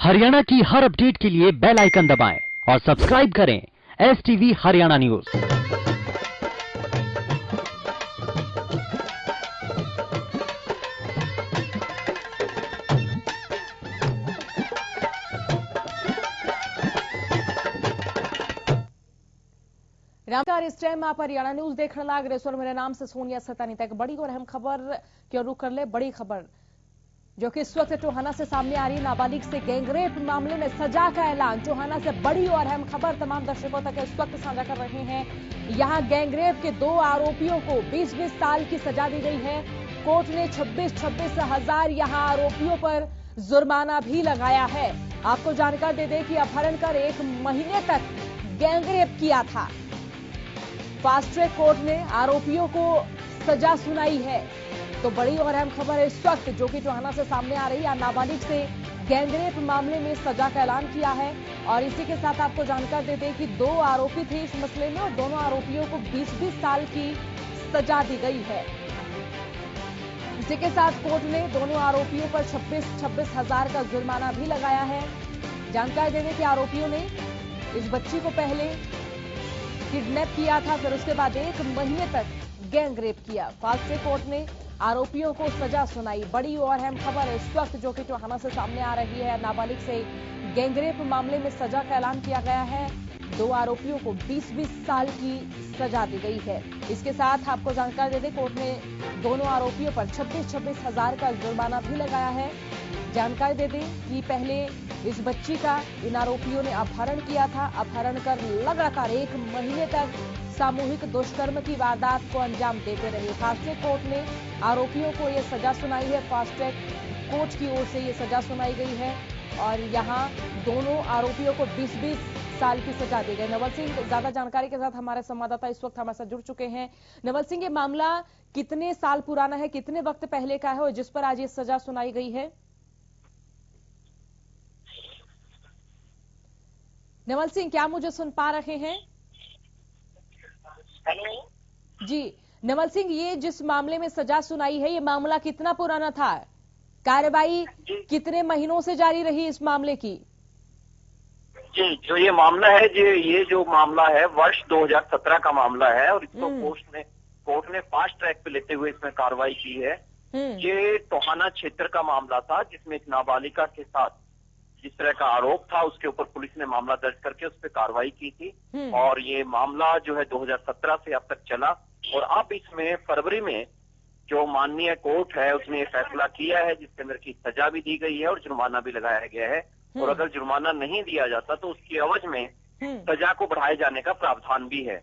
हरियाणा की हर अपडेट के लिए बेल आइकन दबाएं और सब्सक्राइब करें STV हरियाणा न्यूज। नमस्कार, इस टाइम आप हरियाणा न्यूज देखने लाग रहे हो। मेरे नाम से सोनिया सतानी तक बड़ी और अहम खबर क्यों रुक कर ले। बड़ी खबर जो कि इस वक्त टोहाना से सामने आ रही, नाबालिग से गैंगरेप मामले में सजा का ऐलान। टोहाना से बड़ी और अहम खबर तमाम दर्शकों तक इस वक्त साझा कर रहे हैं। यहां गैंगरेप के 2 आरोपियों को 20-20 साल की सजा दी गई है। कोर्ट ने 26 हजार यहां आरोपियों पर जुर्माना भी लगाया है। आपको जानकारी दे दें कि अपहरण कर 1 महीने तक गैंगरेप किया था। फास्ट ट्रैक कोर्ट ने आरोपियों को सजा सुनाई है। तो बड़ी और अहम खबर है इस वक्त जो कि टोहाना से सामने आ रही है। नाबालिग से गैंगरेप मामले में सजा का ऐलान किया है और इसी के साथ आपको जानकारी दे दें कि 2 आरोपी थे इस मसले में और दोनों आरोपियों को 20-20 साल की सजा दी गई है। इसी के साथ कोर्ट ने दोनों आरोपियों पर 26 हजार का जुर्माना भी लगाया है। जानकारी देने कि आरोपियों ने इस बच्ची को पहले किडनैप किया था, फिर उसके बाद 1 महीने तक गैंगरेप किया। फास्ट ट्रैक कोर्ट ने आरोपियों को सजा सुनाई। बड़ी और अहम खबर है इस वक्त जो कि टोहाना से सामने आ रही है। नाबालिग से गैंगरेप मामले में सजा का ऐलान किया गया है। 2 आरोपियों को 20-20 साल की सजा दी गई है। इसके साथ आपको जानकारी दे दें, कोर्ट ने दोनों आरोपियों पर 26 हजार का जुर्माना भी लगाया है। जानकारी दे दें कि पहले इस बच्ची का इन आरोपियों ने अपहरण किया था। अपहरण कर लगातार 1 महीने तक सामूहिक दुष्कर्म की वारदात को अंजाम देते रहे। फास्ट ट्रैक कोर्ट ने आरोपियों को यह सजा सुनाई है। फास्ट ट्रैक कोर्ट की ओर से यह सजा सुनाई गई है और यहां दोनों आरोपियों को 20-20 साल की सजा दी गई। नवल सिंह ज्यादा जानकारी के साथ हमारे संवाददाता इस वक्त हमारे साथ जुड़ चुके हैं। नवल सिंह, ये मामला कितने साल पुराना है, कितने वक्त पहले का है और जिस पर आज ये सजा सुनाई गई है? नवल सिंह, क्या मुझे सुन पा रहे हैं? हेलो जी नवल सिंह, ये जिस मामले में सजा सुनाई है, ये मामला कितना पुराना था? कार्रवाई कितने महीनों से जारी रही इस मामले की? जी, जो ये मामला है ये जो मामला है वर्ष 2017 का मामला है और इसको कोर्ट ने फास्ट ट्रैक पे लेते हुए इसमें कार्रवाई की है। ये टोहाना क्षेत्र का मामला था जिसमें एक नाबालिगा के साथ जिस तरह का आरोप था उसके ऊपर पुलिस ने मामला दर्ज करके उस पर कार्रवाई की थी और ये मामला जो है 2017 से अब तक चला और अब इसमें फरवरी में जो माननीय कोर्ट है उसने फैसला किया है जिसके अंदर की सजा भी दी गई है और जुर्माना भी लगाया गया है और अगर जुर्माना नहीं दिया जाता तो उसकी एवज में सजा को बढ़ाए जाने का प्रावधान भी है।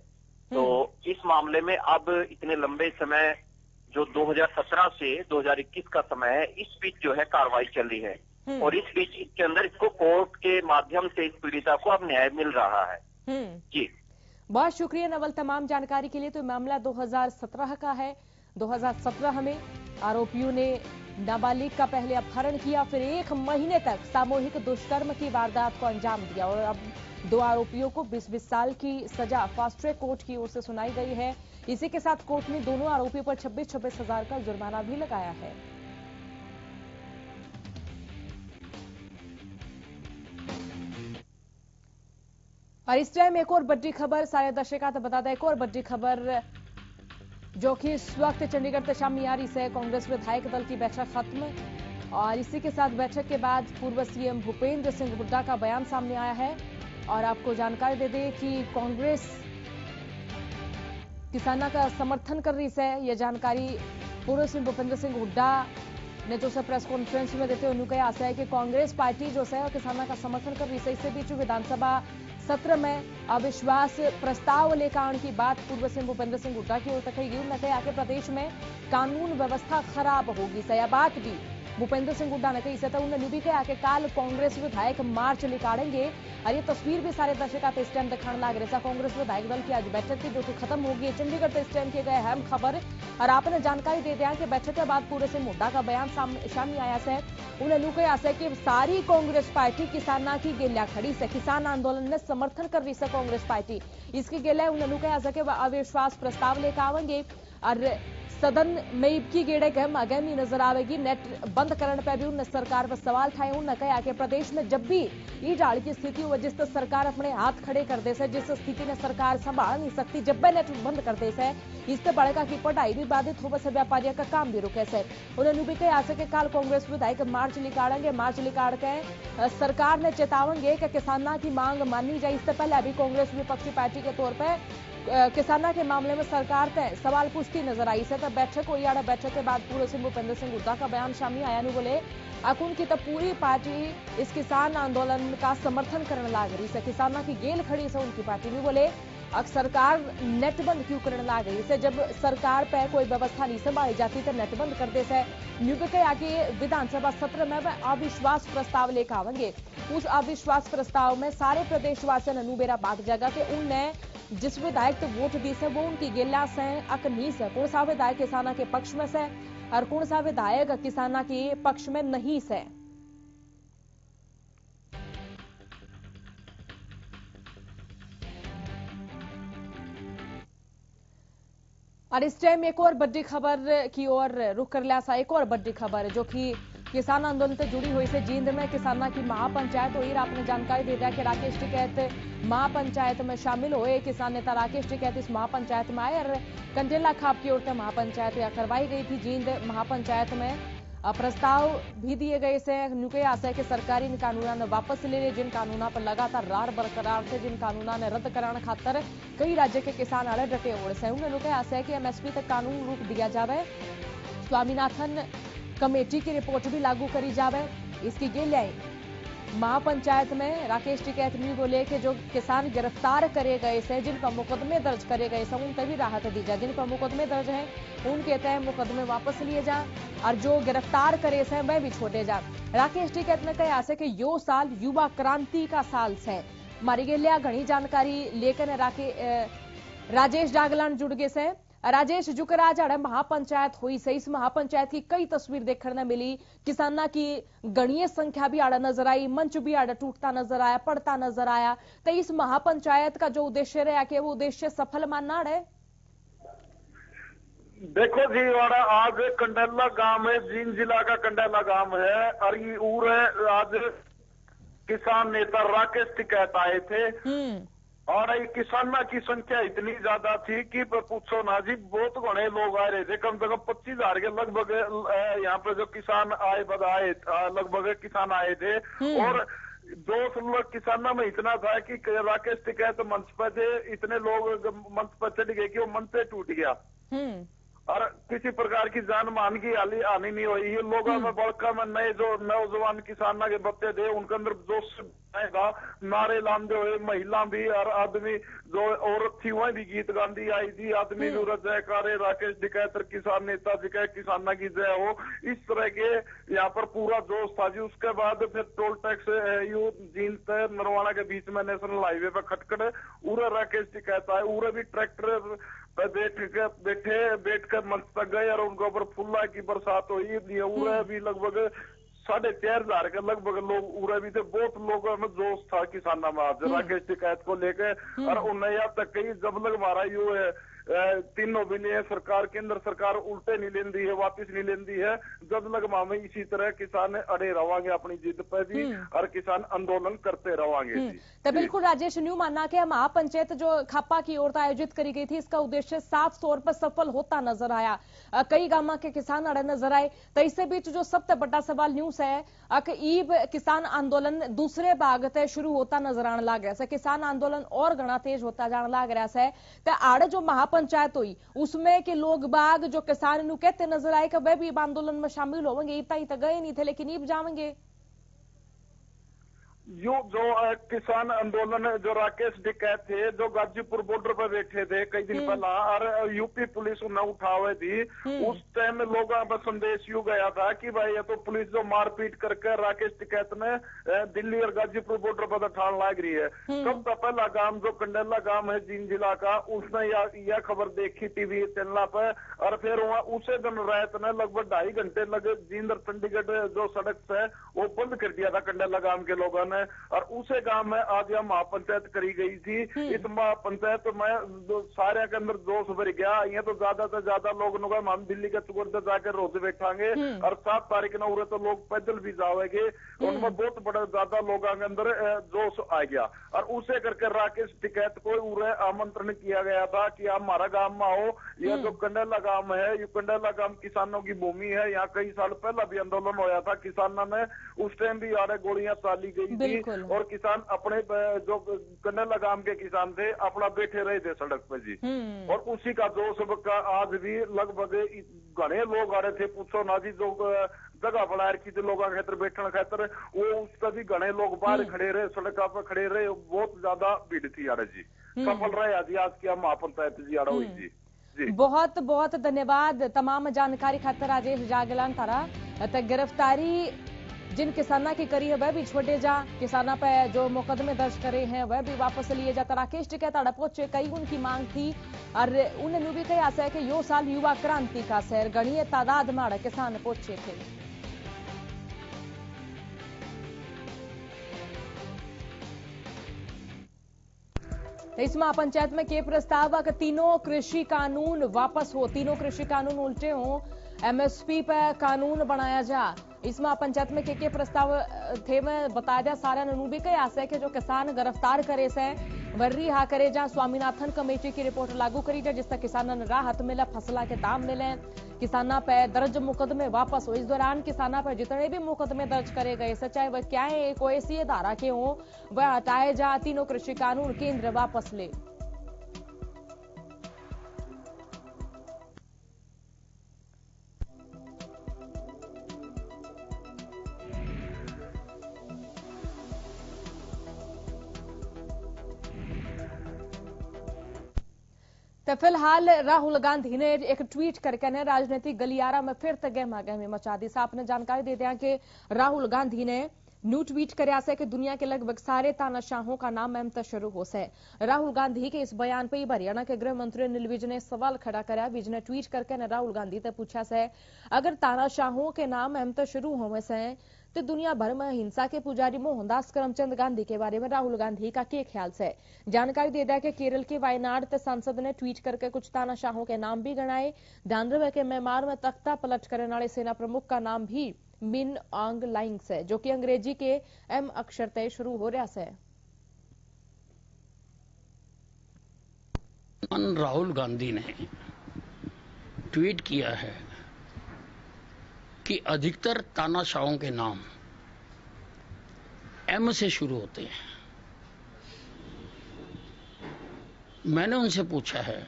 तो इस मामले में अब इतने लंबे समय जो 2017 से 2021 का समय है, इस बीच जो है कार्रवाई चल रही है और इस बीच इसके अंदर इसको कोर्ट के माध्यम से इस पीड़िता को अब न्याय मिल रहा है। जी, बहुत शुक्रिया नवल तमाम जानकारी के लिए। तो मामला 2017 का है। 2017 में आरोपियों ने नाबालिग का पहले अपहरण किया, फिर 1 महीने तक सामूहिक दुष्कर्म की वारदात को अंजाम दिया और अब 2 आरोपियों को 20-20 साल की सजा फास्ट ट्रैक कोर्ट की ओर से सुनाई गई है। इसी के साथ कोर्ट ने दोनों आरोपियों पर 26 हजार का जुर्माना भी लगाया है। और इस टाइम एक और बड़ी खबर सारे दर्शकों को बता दें। एक और बड़ी खबर जो कि इस वक्त चंडीगढ़ तशामियारी से कांग्रेस विधायक दल की बैठक खत्म और इसी के साथ बैठक के बाद पूर्व सीएम भूपेंद्र सिंह हुड्डा का बयान सामने आया है और आपको जानकारी दे दें कि कांग्रेस किसानों का समर्थन कर रही है। यह जानकारी पूर्व सीएम भूपेंद्र सिंह हुड्डा ने जो प्रेस कॉन्फ्रेंस में देते उन्होंने कहा है कि कांग्रेस पार्टी जो है किसानों का समर्थन कर रही है। इससे बीच विधानसभा सत्र में अविश्वास प्रस्ताव लेकर आने की बात पूर्व सीएम भूपेंद्र सिंह हुड्डा की ओर तक कही गई। उन्होंने कहा कि प्रदेश में कानून व्यवस्था खराब होगी। यह बात भी भूपेंद्र सिंह हुड्डा ने कही। उन्होंने भी कहा कि काल कांग्रेस विधायक मार्च निकालेंगे और ये तस्वीर भी सारे दर्शक इस टाइम दिखाने लग रहे। कांग्रेस विधायक दल की आज बैठक थी जो कि खत्म होगी। चंडीगढ़ से इस टाइम की गए अहम खबर और आपने जानकारी दे दिया कि बैठक के बाद पूर्व सिंह हुड्डा का बयान सामने आया है। उन्होंने कहा है कि सारी कांग्रेस पार्टी किसाना की गेल्या खड़ी से, किसान आंदोलन ने समर्थन कर रही है कांग्रेस पार्टी। इसकी गेल्या उन्होंने कहा कि अविश्वास प्रस्ताव लेकर आवेंगे और सदन में इबकी गेड़े गहम अगहमी नजर आवेगी। नेट बंद करने पर भी उन्हें सरकार पर सवाल ठाए। उन्होंने कहा कि प्रदेश में जब भी ई डाल की स्थिति हो जिस तक सरकार अपने हाथ खड़े कर दे से, जिस स्थिति ने सरकार संभाल नहीं सकती, जब भी नेट बंद कर दे से इससे बढ़ेगा की पढ़ाई भी बाधित हो से, व्यापारियों का काम भी रुके से। उन्होंने भी कहा कि काल कांग्रेस विधायक मार्च निकालेंगे, मार्च निकाल के सरकार ने चेतावेंगे कि किसानों की मांग मानी जाए। इससे पहले अभी कांग्रेस विपक्षी पार्टी के तौर पर किसानों के मामले में सरकार तय सवाल पूछती नजर आई से। बैठक हुई, बैठक के बाद पूर्व सिंह भूपेंद्र सिंह हुड्डा का बयान सामने आया। बोले अकुन की तो पूरी पार्टी इस किसान आंदोलन का समर्थन करने लग रही से, किसानों की गेल खड़ी से उनकी पार्टी में। बोले अब सरकार नेट बंद क्यों करने लग रही से, जब सरकार पे कोई व्यवस्था नहीं संभाली जाती तो नेट बंद कर दे से। न्यूग के आगे विधानसभा सत्र में वह अविश्वास प्रस्ताव लेकर आवेंगे। उस अविश्वास प्रस्ताव में सारे प्रदेशवासियों ने बेरा बात जगह के उनने जिस विधायक तो वोट दी से वो उनकी गेला से अकनी से। कौन सा विधायक किसानों के पक्ष में से और कौन सा विधायक किसानों के पक्ष में नहीं से। और इस टाइम एक और बड़ी खबर की ओर रुख कर लिया सा। एक और बड़ी खबर जो कि किसान आंदोलन से जुड़ी हुई से। जींद में किसानों की महापंचायत हुई। आपने जानकारी दे दिया कि राकेश टिकैत महापंचायत में शामिल हुए। किसान नेता राकेश टिकैत इस महापंचायत में आए और कंडेला खाप की ओर से महापंचायत करवाई गई थी। जींद महापंचायत में प्रस्ताव भी दिए गए से आशय के सरकारी कानूनों ने वापस ले लिए, जिन कानूनों पर लगातार रार बरकरार थे, जिन कानूनों ने रद्द कराने खातर कई राज्य के किसान आड़े डटे हुए से। उन्होंने आशय कि एमएसपी तक कानून रूप दिया जाए, स्वामीनाथन कमेटी की रिपोर्ट भी लागू करी जावे। इसकी गेल महापंचायत में राकेश टिकैत भी बोले कि जो किसान गिरफ्तार करे गए से, जिन पर मुकदमे दर्ज करे गए से उनको भी राहत दी जाए। जिन पर मुकदमे दर्ज हैं उनके तय मुकदमे वापस लिए जाए और जो गिरफ्तार करे से वह भी छोड़े जाए। राकेश टिकैत ने कहा से कि यो साल युवा क्रांति का साल से। मारी गेलिया घनी जानकारी लेकर राजेश डागलान जुड़ गए से। राजेश जुकराज महापंचायत हुई से इस महापंचायत की कई तस्वीर देखने मिली। किसानों की गणीय संख्या भी आड़ा नजर आई, मंच भी आड़ा टूटता नजर आया, पड़ता नजर आया। तो इस महापंचायत का जो उद्देश्य रहा कि वो उद्देश्य सफल मानना है। देखो जी, वाड़ा आज कंडेला गांव है, जींद जिला का कंडेला गांव है और ये ऊर है। आज किसान नेता राकेश टिकैत आए थे और किसानों की संख्या इतनी ज्यादा थी कि पूछो ना जी, बहुत घने लोग आ रहे थे। कम से कम 25,000 के लगभग यहाँ पे जो किसान आए लगभग किसान आए थे। और 2 किसानों में इतना था कि राकेश टिकैत मंच पर थे, इतने लोग मंच पर चढ़ गए कि वो मंच से टूट गया और किसी प्रकार की जान मान की हानि नहीं हुई। ये लोगों में बड़का में नए जो नौजवान किसानों के बच्चे थे उनके अंदर जोश आएगा, नारे लांदे हुए महिला भी और आदमी जो औरत थी वह भी गीत गांधी आई थी। आदमी भी जयकारे राकेश टिकैत किसान नेता जी का किसाना की जय हो, इस तरह के यहाँ पर पूरा जोश था जी। उसके बाद फिर toll tax you Jind Narwana के बीच में नेशनल हाईवे पर खटखट उरे राकेश टिकैत आए। उरे भी ट्रैक्टर बैठ कर मंच तक गए और उनके ऊपर फुल्ला की बरसात हुई। उरे भी लगभग 4,500 के लगभग लोग उरे भी थे। बहुत लोगों में जोश था किसानों में आज राकेश टिकैत को लेकर। और उन्हें यहाँ तक कही जब लग मारा यू है तीनों भी नहीं है, सरकार केंद्र सरकार उल्टे नहीं लेंदी है, वापिस नहीं लेंदी है। जब लग मामे इसी तरह किसान अड़े रवांगे अपनी जिद पे भी और किसान आंदोलन करते रवांगे। तो बिल्कुल राजेश, न्यू मानना कि महापंचायत जो खापा की ओर आयोजित करी गई थी इसका उद्देश्य साफ तौर पर सफल होता नजर आया। कई गांव के किसान अड़े नजर आए। तो इससे बीच जो सबसे बड़ा सवाल न्यूज है कि ईब किसान आंदोलन दूसरे भाग से शुरू होता नजर आने लग रहा है। किसान आंदोलन और घना तेज होता जाने लग रहा है। तो आड़े जो महापंचायत हुई उसमें के लोग बाग जो किसान नु कहते नजर आए कि वह भी आंदोलन में शामिल होंगे। इतना ही तो गए नहीं थे लेकिन ईब जाएंगे। जो किसान आंदोलन जो राकेश टिकैत थे जो गाजीपुर बॉर्डर पर बैठे थे कई दिन पहला और यूपी पुलिस उन्हें उठावे थी। उस टाइम लोगों पर संदेश यू गया था कि भाई ये तो पुलिस जो मारपीट करके राकेश टिकैत ने दिल्ली और गाजीपुर बॉर्डर पर ठाण लाग रही है। सबका पहला गांव जो कंडेला गांव है जींद जिला का, उसने यह खबर देखी टीवी चैनल पर और फिर उसे दिन रात ने लगभग 2.5 घंटे लगे जींद और चंडीगढ़ जो सड़क है वो बंद कर दिया था कंडेला गांव के लोगों ने। और उसे गांव में आज यह महापंचायत करी गई थी। इस महापंचायत में सारे के अंदर जोश भर गया। ये तो ज्यादा से ज्यादा लोग हम दिल्ली के चुगुर्दे जाकर रोज बैठांगे और 7 तारीख न उरे तो लोग पैदल भी जाओगे। उनमें बहुत बड़ा ज्यादा लोगों के अंदर जोश आ गया। और उसे करके राकेश टिकैत को उरे आमंत्रण किया गया था कि आप हमारा गांव में आओ। यह जो कंडेला गांव है, ये कंडेला गांव किसानों की भूमि है। यहाँ कई साल पहला भी आंदोलन होया था किसानों ने, उस टाइम भी यार गोलियां चाली गई थी और किसान अपने जो कंडेला गांव के किसान थे अपना बैठे रहे थे सड़क पे जी। और उसी का जोश का आज भी लगभग घने लोग आ रहे थे, पूछो ना जी। जो जगह बना रखी थी लोगों के खातर बैठने खातर, वो उसका भी घने लोग बाहर खड़े रहे, सड़क पे खड़े रहे। बहुत ज्यादा भीड़ थी यार जी। सफल रहे आज की महापंचायत जी यार हुई जी। बहुत बहुत धन्यवाद तमाम जानकारी खातर राजेश जागलान तारा। गिरफ्तारी जिन किसाना की करी है वह भी छोड़े जा, किसाना पे जो मुकदमे दर्ज करे हैं वह भी वापस लिए जाता। राकेश टिकैत पहुंचे कई उनकी मांग थी और उन्होंने भी कहा है कि यो साल युवा क्रांति का सैर गणीय तादाद में किसान पहुंचे थे। इस महापंचायत में के प्रस्ताव कि तीनों कृषि कानून वापस हो, तीनों कृषि कानून उल्टे हो, एमएसपी पर कानून बनाया जा। इस महापंचायत में के प्रस्ताव थे मैं बता दिया सारा नूबी के आशय के जो किसान गिरफ्तार करे से वर्री हा करे जा। स्वामीनाथन कमेटी की रिपोर्ट लागू करी जाए जिससे किसानों ने राहत मिले, फसला के दाम मिले, किसाना पे दर्ज मुकदमे वापस हो। इस दौरान किसाना पे जितने भी मुकदमे दर्ज करे गए से चाहे वह क्या है कोई सी धारा के हो वह हटाए जा। तीनों कृषि कानून केंद्र वापस ले। तो फिलहाल राहुल गांधी ने एक ट्वीट करके ने राजनीतिक गलियारा में फिर तक गहमा गहमी मचा दी। साहब ने जानकारी दे दिया कि राहुल गांधी ने न्यू ट्वीट करया से कि दुनिया के लगभग सारे तानाशाहों का नाम एम तक शुरू हो से। राहुल गांधी के इस बयान पर हरियाणा के गृह मंत्री अनिल विज ने सवाल खड़ा कराया। विज ने ट्वीट करके ने राहुल गांधी से पूछा से अगर तानाशाहों के नाम एम तक शुरू होवे से तो दुनिया भर में हिंसा के पुजारी मोहनदास करमचंद गांधी के बारे में राहुल गांधी का क्या ख्याल से। जानकारी दे दिया कि केरल के वायनाड के सांसद ने ट्वीट करके कुछ तानाशाहों के नाम भी गणाए। ध्यान रहे कि म्यांमार में तख्ता पलट करने वाले सेना प्रमुख का नाम भी मिन आंग लाइंग से, जो कि अंग्रेजी के एम अक्षर तय शुरू हो रहा है। राहुल गांधी ने ट्वीट किया है कि अधिकतर तानाशाहों के नाम एम से शुरू होते हैं। मैंने उनसे पूछा है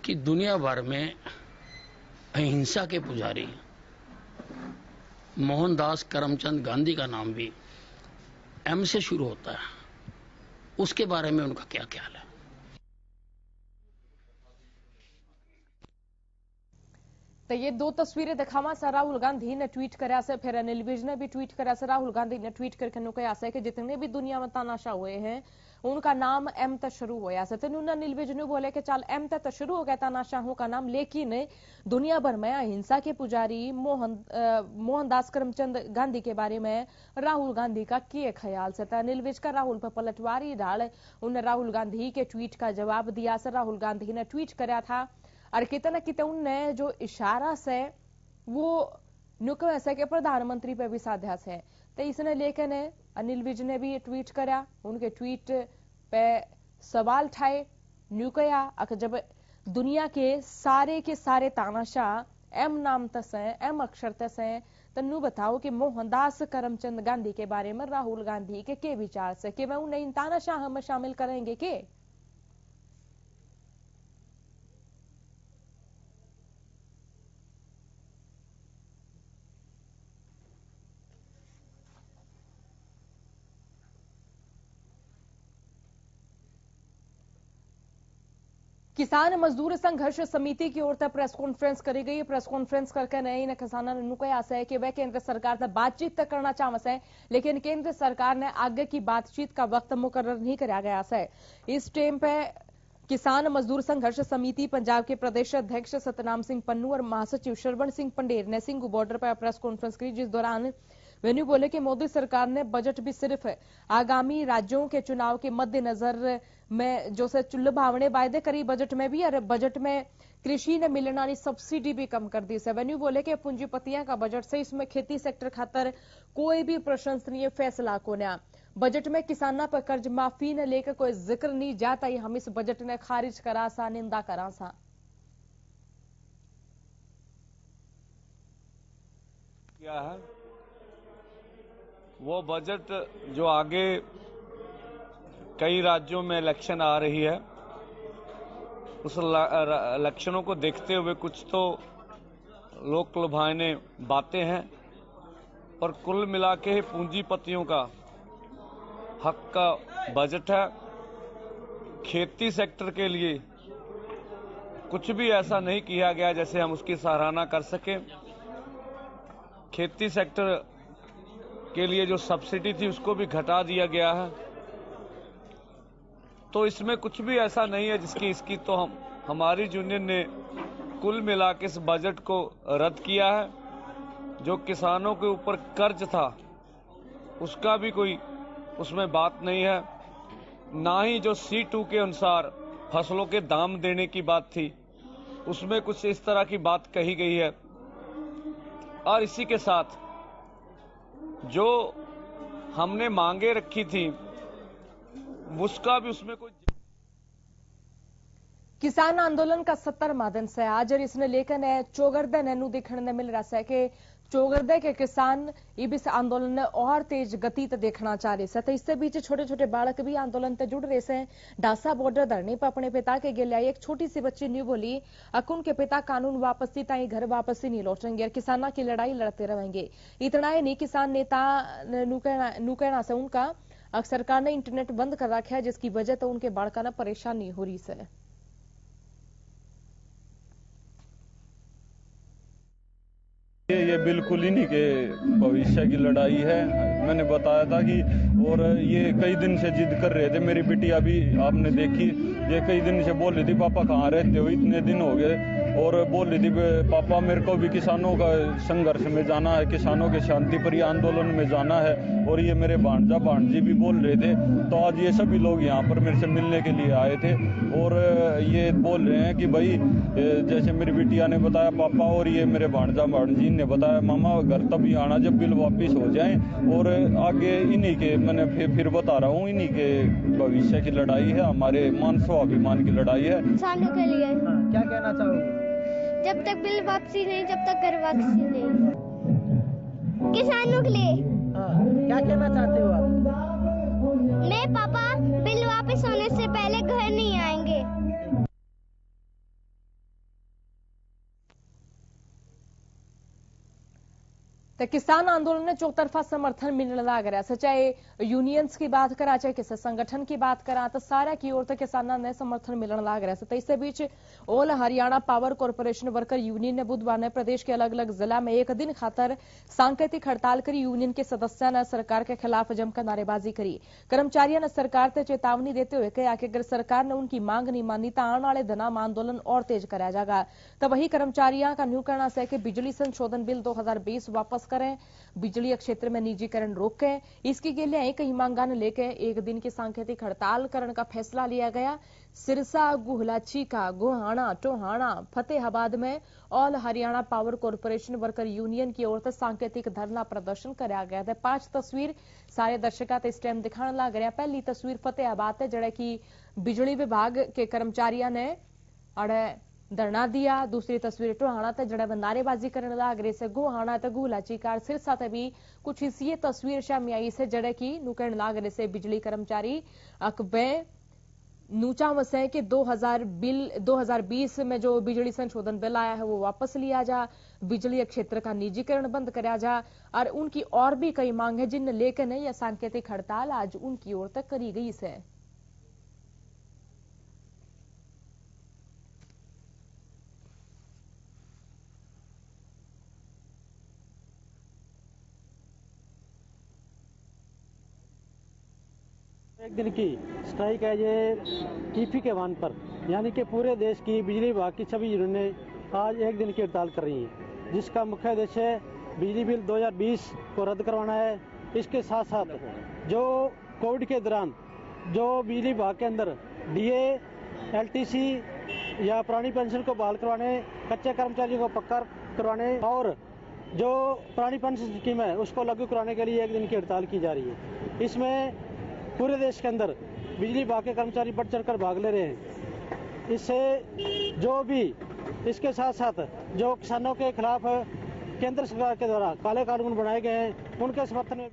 कि दुनिया भर में अहिंसा के पुजारी मोहनदास करमचंद गांधी का नाम भी एम से शुरू होता है, उसके बारे में उनका क्या ख्याल है। तो ये दो तस्वीरें दिखावा सा राहुल गांधी ने ट्वीट कराया से, फिर अनिल विज ने भी ट्वीट कराया से। राहुल गांधी ने ट्वीट करके कहा है कि जितने भी दुनिया में तानाशाह हुए हैं उनका नाम एम तक शुरू होया से। तो अनिल विज ने बोले कि चल एम तक शुरू हो गया तानाशाहों का नाम, लेकिन दुनिया भर में अहिंसा के पुजारी मोहनदास करमचंद गांधी के बारे में राहुल गांधी का क्या ख्याल से। अनिल विज का राहुल पर पलटवारी डाल उन्हें राहुल गांधी के ट्वीट का जवाब दिया से। राहुल गांधी ने ट्वीट कराया था और कितना कितना उनने जो इशारा से वो नुक ऐसे के प्रधानमंत्री पे भी साधा से। तो इसने लेकर ने अनिल विज ने भी ट्वीट करा, उनके ट्वीट पे सवाल ठाए न्यूकया अगर जब दुनिया के सारे तानाशाह एम नाम तस है, एम अक्षर तस है, तो नू बताओ कि मोहनदास करमचंद गांधी के बारे में राहुल गांधी के विचार से कि वह उन्हें इन तानाशाह में शामिल करेंगे के। किसान मजदूर संघर्ष समिति की ओर से प्रेस कॉन्फ्रेंस करी गई। प्रेस कॉन्फ्रेंस करके नए किसानों ने कहा है कि वह केंद्र सरकार से बातचीत तक करना चाहते हैं, लेकिन केंद्र सरकार ने आगे की बातचीत का वक्त मुकर्रर नहीं कराया गया है। इस टाइम पे किसान मजदूर संघर्ष समिति पंजाब के प्रदेश अध्यक्ष सतनाम सिंह पन्नू और महासचिव श्रवण सिंह पंडेर ने सिंघू बॉर्डर पर प्रेस कॉन्फ्रेंस की, जिस दौरान वेन्यू बोले कि मोदी सरकार ने बजट भी सिर्फ आगामी राज्यों के चुनाव के मद्देनजर में जो से लुभावने वायदे करी बजट में भी, और बजट में कृषि ने मिलने वाली सब्सिडी भी कम कर दी है। वेन्यू बोले कि पूंजीपतियां का बजट से इसमें खेती सेक्टर खातर कोई भी प्रशंसनीय फैसला को ना। बजट में किसाना पर कर्ज माफी ने लेकर कोई जिक्र नहीं जाता ही हम इस बजट ने खारिज करा सा, निंदा करा सा। क्या है वो बजट जो आगे कई राज्यों में इलेक्शन आ रही है, उस इलेक्शनों को देखते हुए कुछ तो लोक लुभावने बातें हैं, और कुल मिला के पूंजीपतियों का हक का बजट है। खेती सेक्टर के लिए कुछ भी ऐसा नहीं किया गया जैसे हम उसकी सराहना कर सकें। खेती सेक्टर के लिए जो सब्सिडी थी उसको भी घटा दिया गया है। तो इसमें कुछ भी ऐसा नहीं है इसकी तो हमारी यूनियन ने कुल मिला के इस बजट को रद्द किया है। जो किसानों के ऊपर कर्ज था उसका भी कोई उसमें बात नहीं है, ना ही जो C2 के अनुसार फसलों के दाम देने की बात थी उसमें कुछ इस तरह की बात कही गई है। और इसी के साथ जो हमने मांगे रखी थी उसका भी उसमें कोई। किसान आंदोलन का 70वां दिन से आज, और इसने लेकर ने चौगरदे नैनू देखने मिल रहा है कि चौगरदे के किसान इस आंदोलन ने और तेज गति तो देखना चाह रहे हैं। तो इससे बीच छोटे छोटे बालक भी आंदोलन से जुड़ रहे हैं। डासा बॉर्डर धरने पर अपने पिता के गिले आई एक छोटी सी बच्ची न्यू बोली अकुन के पिता कानून वापसी ताई घर वापसी नहीं लौटेंगे और किसाना की लड़ाई लड़ते रहेंगे। इतना ही नहीं, किसान नेता नू कहना से उनका सरकार ने इंटरनेट बंद कर रखा है जिसकी वजह तो उनके बालका ने परेशानी हो रही है। ये बिल्कुल इन्हीं के भविष्य की लड़ाई है। मैंने बताया था कि और ये कई दिन से जिद कर रहे थे। मेरी बिटिया भी आपने देखी, ये कई दिन से बोल रही थी पापा कहाँ रहते हो, इतने दिन हो गए, और बोल रही थी पापा मेरे को भी किसानों का संघर्ष में जाना है, किसानों के शांतिप्रिय आंदोलन में जाना है। और ये मेरे भांजा भांजी भी बोल रहे थे। तो आज ये सभी लोग यहाँ पर मेरे से मिलने के लिए आए थे और ये बोल रहे हैं कि भाई जैसे मेरी बिटिया ने बताया पापा, और ये मेरे भांजा भांजी ने बताया मामा घर तभी आना जब बिल वापिस हो जाए। और आगे इन्हीं के मैंने फिर बता रहा हूँ, इन्हीं के भविष्य की लड़ाई है, हमारे मान स्वाभिमान की लड़ाई है। किसानों के लिए क्या कहना चाहोगे? जब तक बिल वापसी नहीं जब तक कर वापसी नहीं। किसानों के लिए क्या कहना चाहते हो आप? मैं पापा बिल वापस होने से पहले घर नहीं आएंगे। तो किसान आंदोलन ने चौतरफा समर्थन मिलने लग रहा है। चाहे यूनियंस की बात करा चाहे किसी संगठन की बात करा तो सारा की ओर तो किसानों ने समर्थन मिलने लग रहा है। तो इससे बीच all Haryana power corporation worker union ने बुधवार ने प्रदेश के अलग अलग जिला में एक दिन खातर सांकेतिक हड़ताल करी। यूनियन के सदस्यों ने सरकार के खिलाफ जमकर नारेबाजी करी। कर्मचारियों ने सरकार से चेतावनी देते हुए कहा कि अगर सरकार ने उनकी मांग नहीं मानी तो आने वाले दिनों में आंदोलन और तेज कराया जाएगा। तो वही कर्मचारियों का न्यू कहना है कि बिजली संशोधन बिल 2020 वापस करें, बिजली क्षेत्र में निजीकरण रोकें। इसके के लिए कई मांगा ने लेकर एक दिन की सांकेतिक हड़ताल करने का फैसला लिया गया। सिरसा, गुहलाची का गोहाना, टोहाना, फतेहाबाद में all Haryana power corporation worker union की ओर से सांकेतिक धरना प्रदर्शन कराया गया था। 5 तस्वीर सारे दर्शकों को इस टाइम दिखाने लग रहे हैं। पहली तस्वीर फतेहाबाद है जड़े की बिजली विभाग के कर्मचारियों ने अड़े धरना दिया। दूसरी तस्वीर टोहाना ते जड़े नारेबाजी करने लग रहे से। गोहाना ते गुहलाची कार सिरसा ते भी कुछ इसी तस्वीर सामने आई से जड़े की नुकरण लग रहे से बिजली कर्मचारी अकबे नूचा वसे कि 2020 में जो बिजली संशोधन बिल आया है वो वापस लिया जा, बिजली क्षेत्र का निजीकरण बंद कराया जा और उनकी और भी कई मांग है जिन लेकर यह सांकेतिक हड़ताल आज उनकी ओर तक करी गई है। एक दिन की स्ट्राइक है ये टीपी के वाहन पर, यानी कि पूरे देश की बिजली विभाग की सभी यूनियनें आज एक दिन की हड़ताल कर रही हैं, जिसका मुख्य उद्देश्य है बिजली बिल 2020 को रद्द करवाना है। इसके साथ साथ जो कोविड के दौरान जो बिजली विभाग के अंदर डीए, एलटीसी या पुरानी पेंशन को बहाल करवाने, कच्चे कर्मचारियों को पक्का करवाने और जो पुरानी पेंशन स्कीम है उसको लागू कराने के लिए 1 दिन की हड़ताल की जा रही है। इसमें पूरे देश के अंदर बिजली विभाग के कर्मचारी बढ़ चढ़कर भाग ले रहे हैं। इससे जो भी इसके साथ साथ जो किसानों के खिलाफ केंद्र सरकार के द्वारा काले कानून बनाए गए हैं उनके समर्थन में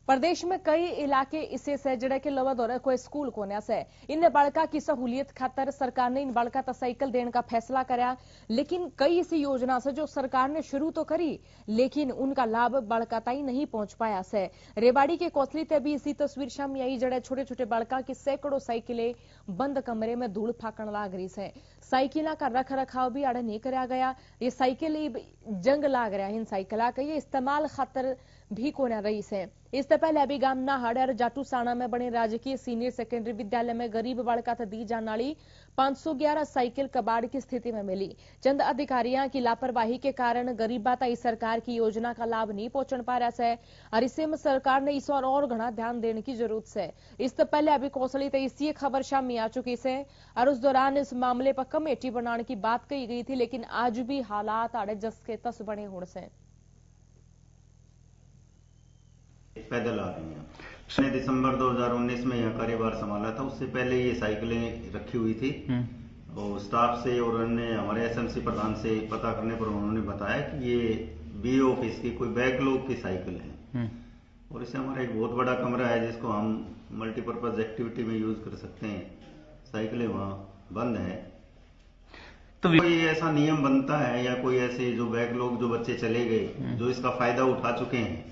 प्रदेश में कई इलाके इसे से जड़े के लवा दौरे कोई स्कूल कोने से इन बालका की सहूलियत खातर सरकार ने इन बालका तो साइकिल देने का फैसला कराया। लेकिन कई इसी योजना से जो सरकार ने शुरू तो करी लेकिन उनका लाभ बालका तक नहीं पहुंच पाया से। रेवाड़ी के कोसली ते भी इसी तस्वीर सामने आई जड़े छोटे छोटे बालका की सैकड़ों साइकिलें बंद कमरे में धूल फाकण लाग रही से। साइकिल का रख रखाव भी आड़े नहीं कराया गया। ये साइकिल जंग लाग रहा है। इन साइकिल का ये इस्तेमाल खातर भी कोना रही से। इससे पहले अभी गांव नाहड़ और जाटूसाना में बने राजकीय सीनियर सेकेंडरी विद्यालय में गरीब बालका दी जाने वाली 511 साइकिल कबाड़ की स्थिति में मिली। चंद अधिकारियों की लापरवाही के कारण गरीबा तक सरकार की योजना का लाभ नहीं पहुंचने पा रहा है और इसे में सरकार ने इस और घना ध्यान देने की जरूरत है। इससे पहले अभी कौशली तो इसी खबर सामने आ चुकी है और उस दौरान इस मामले पर कमेटी बनाने की बात कही गई थी लेकिन आज भी हालात आड़े जस के तस बने होने से पैदल आ रही हैं। मैंने दिसंबर 2019 में यह कार्यभार संभाला था। उससे पहले ये साइकिलें रखी हुई थी और स्टाफ से और अन्य हमारे एसएमसी प्रधान से पता करने पर उन्होंने बताया कि ये बीओ ऑफिस की कोई बैकलॉग की साइकिल है और इससे हमारा एक बहुत बड़ा कमरा है जिसको हम मल्टीपर्पज एक्टिविटी में यूज कर सकते हैं। साइकिलें वहाँ बंद है तो कोई ऐसा नियम बनता है या कोई ऐसे जो बैकलॉग जो बच्चे चले गए जो इसका फायदा उठा चुके हैं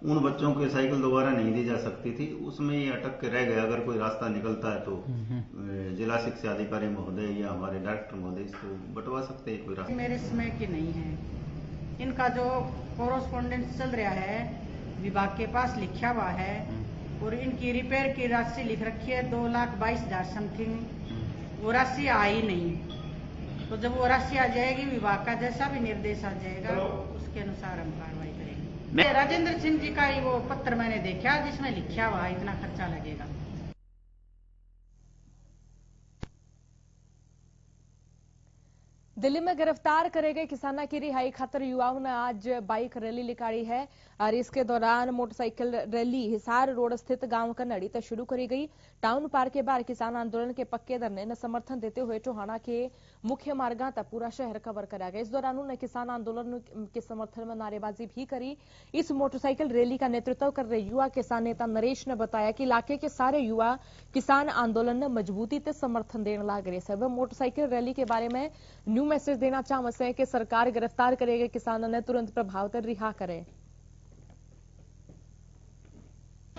उन बच्चों को साइकिल दोबारा नहीं दी जा सकती थी। उसमें ये अटक के रह गया। अगर कोई रास्ता निकलता है तो जिला शिक्षा अधिकारी महोदय या हमारे डायरेक्टर महोदय इसको बंटवा सकते हैं। कोई रास्ता मेरे समय की नहीं है। इनका जो कोरोस्पोंडेंस चल रहा है विभाग के पास लिखा हुआ है और इनकी रिपेयर की राशि लिख रखी है 2,22,000 समथिंग। वो राशि आई नहीं तो जब वो राशि आ जाएगी विभाग का जैसा भी निर्देश आ जाएगा उसके अनुसार हम कार्रवाई करेंगे। राजेंद्र सिंह जी का ही वो पत्र मैंने देखा जिसमें लिखा हुआ इतना खर्चा लगेगा। दिल्ली में गिरफ्तार करे गए किसाना की रिहाई खातर युवाओं ने आज बाइक रैली निकाली है और इसके दौरान मोटरसाइकिल रैली हिसार रोड स्थित गांव कन्नड़ी तक शुरू करी गई। टाउन पार्क के बाहर किसान आंदोलन के पक्के धरने ने समर्थन देते हुए टोहाना के मुख्य मार्गा तक पूरा शहर कवर करा गया। इस दौरान उन्होंने किसान आंदोलन के समर्थन में नारेबाजी भी करी। इस मोटरसाइकिल रैली का नेतृत्व कर रहे युवा किसान नेता नरेश ने बताया कि इलाके के सारे युवा किसान आंदोलन ने मजबूती से समर्थन देने लग रहे हैं। वह मोटरसाइकिल रैली के बारे में न्यू मैसेज देना चाहते हैं कि सरकार गिरफ्तार करेगी किसानों ने तुरंत प्रभाव से रिहा करे।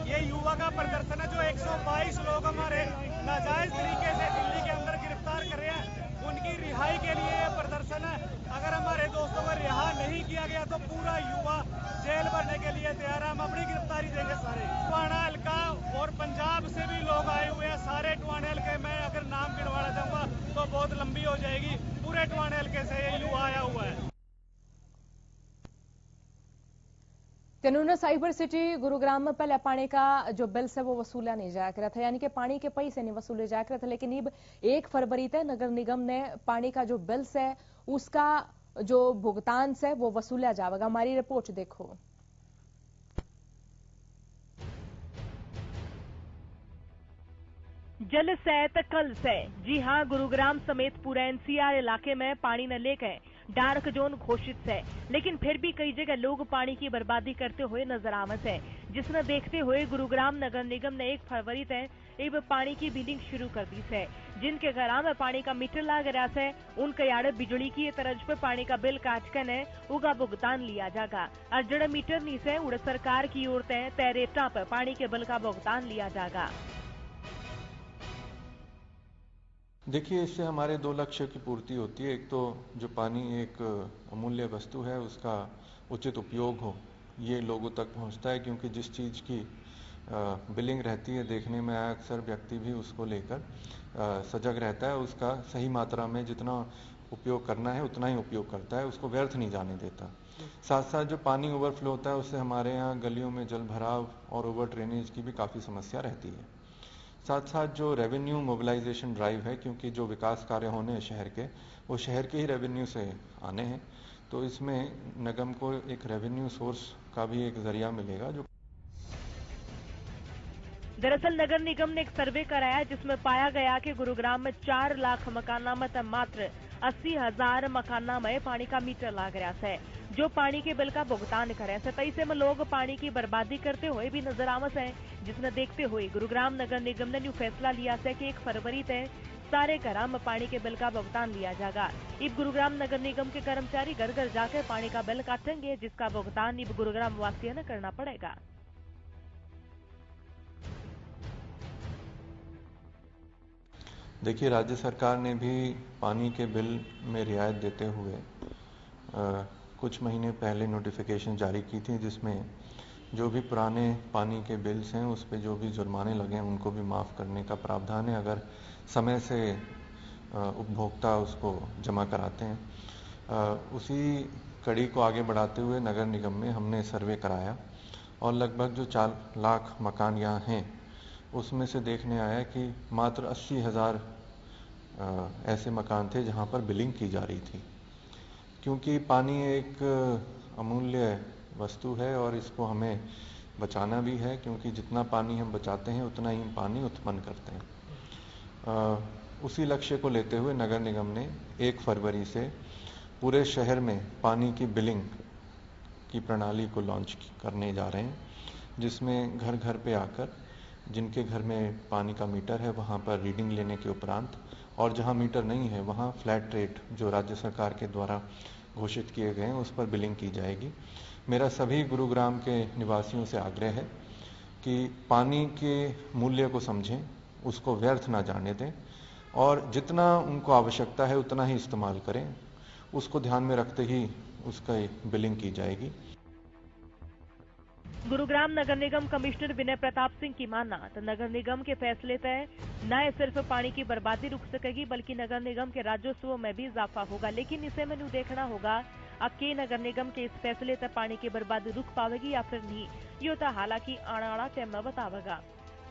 ये युवा का प्रदर्शन है जो 122 लोग हमारे नाजायज तरीके से दिल्ली के अंदर गिरफ्तार कर रहे हैं उनकी रिहाई के लिए ये प्रदर्शन है। अगर हमारे दोस्तों को रिहा नहीं किया गया तो पूरा युवा जेल भरने के लिए तैयार है। हम अपनी गिरफ्तारी देंगे। सारे टुहाना हल्का और पंजाब से भी लोग आए हुए हैं। सारे टुहाने हल्के में अगर नाम गिनवाना चाहूंगा तो बहुत लंबी हो जाएगी। पूरे टुहाने हल्के से ये युवा आया हुआ है। कानून साइबर सिटी गुरुग्राम में पहले पानी का जो बिल है वो वसूला नहीं जाया करा था, यानी कि पानी के पैसे नहीं वसूले जाया करा था। लेकिन अब 1 फरवरी तक नगर निगम ने पानी का जो बिल है उसका जो भुगतान है वो वसूला जाएगा। हमारी रिपोर्ट देखो। जल से त कल से, जी हाँ, गुरुग्राम समेत पूरे एनसीआर इलाके में पानी न लेकर डार्क जोन घोषित है। लेकिन फिर भी कई जगह लोग पानी की बर्बादी करते हुए नजर आमत है, जिसने देखते हुए गुरुग्राम नगर निगम ने 1 फरवरी तक अब पानी की बिलिंग शुरू कर दी है। जिनके घरों में पानी का मीटर लग रहा है उनके यार्ड बिजली की तर्ज पर पानी का बिल काट कर ने उगा भुगतान लिया जाएगा और जड़े मीटर नी से उड़ सरकार की ओर तय रेटा पर पानी के बिल का भुगतान लिया जाएगा। देखिए, इससे हमारे 2 लक्ष्य की पूर्ति होती है। एक तो जो पानी एक अमूल्य वस्तु है उसका उचित उपयोग हो, ये लोगों तक पहुंचता है, क्योंकि जिस चीज़ की बिलिंग रहती है देखने में अक्सर व्यक्ति भी उसको लेकर सजग रहता है। उसका सही मात्रा में जितना उपयोग करना है उतना ही उपयोग करता है, उसको व्यर्थ नहीं जाने देता। साथ साथ जो पानी ओवरफ्लो होता है उससे हमारे यहाँ गलियों में जल भराव और ओवर ड्रेनेज की भी काफ़ी समस्या रहती है। साथ साथ जो रेवेन्यू मोबिलाइजेशन ड्राइव है, क्योंकि जो विकास कार्य होने हैं शहर के, वो शहर के ही रेवेन्यू से आने हैं, तो इसमें निगम को एक रेवेन्यू सोर्स का भी एक जरिया मिलेगा। जो दरअसल नगर निगम ने एक सर्वे कराया जिसमें पाया गया कि गुरुग्राम में 4 लाख मकानामत मात्र 80,000 मकाना में पानी का मीटर लाग रहा है, जो पानी के बिल का भुगतान करें। 27 में लोग पानी की बर्बादी करते हुए भी नजर आवत है, जिसने देखते हुए गुरुग्राम नगर निगम ने न्यू फैसला लिया है कि 1 फरवरी तक सारे घरों में पानी के बिल का भुगतान लिया जाएगा। इब गुरुग्राम नगर निगम के कर्मचारी घर घर जाकर पानी का बिल काटेंगे, जिसका भुगतान इब गुरुग्राम वासियों ने करना पड़ेगा। देखिए, राज्य सरकार ने भी पानी के बिल में रियायत देते हुए कुछ महीने पहले नोटिफिकेशन जारी की थी, जिसमें जो भी पुराने पानी के बिल्स हैं उस पे जो भी जुर्माने लगे हैं उनको भी माफ़ करने का प्रावधान है, अगर समय से उपभोक्ता उसको जमा कराते हैं। उसी कड़ी को आगे बढ़ाते हुए नगर निगम में हमने सर्वे कराया और लगभग जो 4 लाख मकान यहाँ हैं उसमें से देखने आया कि मात्र 80,000 ऐसे मकान थे जहाँ पर बिलिंग की जा रही थी। क्योंकि पानी एक अमूल्य वस्तु है और इसको हमें बचाना भी है, क्योंकि जितना पानी हम बचाते हैं उतना ही हम पानी उत्पन्न करते हैं। उसी लक्ष्य को लेते हुए नगर निगम ने 1 फरवरी से पूरे शहर में पानी की बिलिंग की प्रणाली को लॉन्च करने जा रहे हैं, जिसमें घर घर पे आकर जिनके घर में पानी का मीटर है वहाँ पर रीडिंग लेने के उपरांत, और जहाँ मीटर नहीं है वहाँ फ्लैट रेट जो राज्य सरकार के द्वारा घोषित किए गए हैं उस पर बिलिंग की जाएगी। मेरा सभी गुरुग्राम के निवासियों से आग्रह है कि पानी के मूल्य को समझें, उसको व्यर्थ ना जाने दें और जितना उनको आवश्यकता है उतना ही इस्तेमाल करें। उसको ध्यान में रखते ही उसका बिलिंग की जाएगी। गुरुग्राम नगर निगम कमिश्नर विनय प्रताप सिंह की मानना तो नगर निगम के फैसले तय न सिर्फ पानी की बर्बादी रुक सकेगी बल्कि नगर निगम के राजस्व में भी इजाफा होगा। लेकिन इसे मैंने देखना होगा कि नगर निगम के इस फैसले तक पानी की बर्बादी रुक पावेगी या फिर नहीं, ये तो हालांकि आने वाला टाइम में बतावेगा।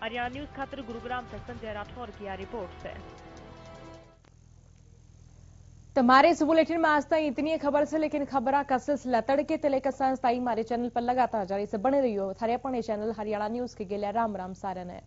हरियाणा न्यूज खातिर गुरुग्राम से संजय राठौर की रिपोर्ट है। तुम्हारे इस बुलेटिन में आज तक इतनी खबर से, लेकिन खबर का सिलसिला तड़के ते लेकर सांझ ताई हमारे चैनल पर लगातार जारी से बने रहियो। थारे अपने चैनल हरियाणा न्यूज के गेलिया राम राम सारन है।